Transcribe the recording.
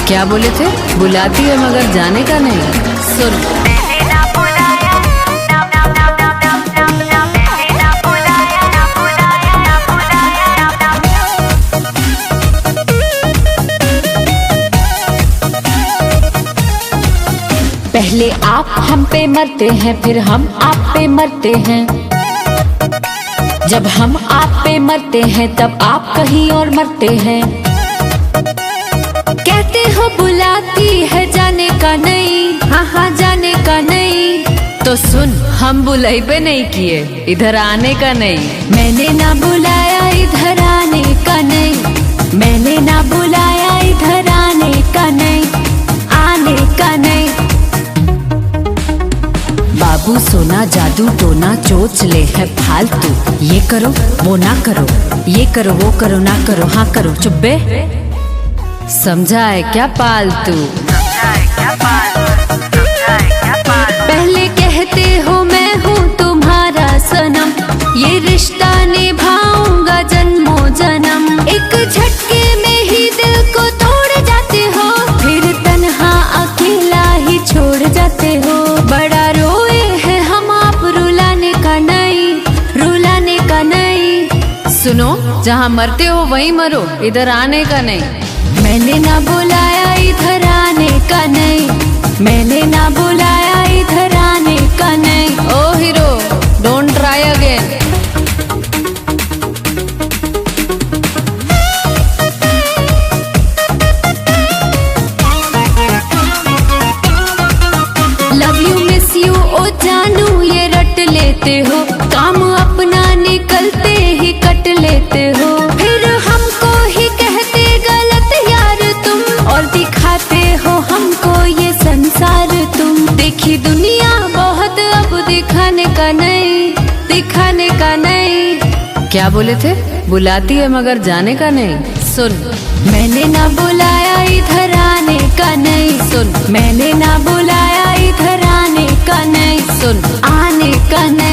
क्या बोले थे? बुलाती है मगर जाने का नहीं। सुन, पहले आप हम पे मरते हैं, फिर हम आप पे मरते हैं। जब हम आप पे मरते हैं तब आप कहीं और मरते हैं। कहते हो बुलाती है, जाने का नहीं। हाँ हाँ, जाने का नहीं। तो सुन, हम बुलाई पे नहीं किए, इधर आने का नहीं। मैंने ना बुलाया, इधर आने का नहीं। मैंने ना बुलाया, इधर आने का नहीं, आने का नहीं। बाबू सोना जादू टोना चोच ले है फालतू। ये करो वो ना करो, ये करो वो करो ना करो, हाँ करो चुप बे। समझा है क्या पालतू? पहले कहते हो मैं हूँ तुम्हारा सनम, ये रिश्ता निभाऊंगा जन्मों जन्म। एक झटके में ही दिल को तोड़ जाते हो, फिर तन्हा अकेला ही छोड़ जाते हो। बड़ा रोए हैं हम आप, रुलाने का नहीं, रुलाने का नहीं। सुनो, जहाँ मरते हो वहीं मरो, इधर आने का नहीं। मैंने ना बुलाया, इधर आने का नहीं। मैंने ना बुलाया, इधर आने का नहीं। ओ hero, don't try again. Love you miss you ओ जानू ये रट लेते हो, काम अपना निकलते ही कट लेते हो। फिर हमको ही कहते गलत यार तुम, और दिखाते हो हमको ये संसार तुम। देखी दुनिया बहुत, अब दिखाने का नहीं, दिखाने का नहीं। क्या बोले थे? बुलाती है मगर जाने का नहीं। सुन, मैंने ना बुलाया, इधर आने का नहीं। सुन, मैंने ना बुलाया, इधर आने का नहीं। सुन, आने का नहीं।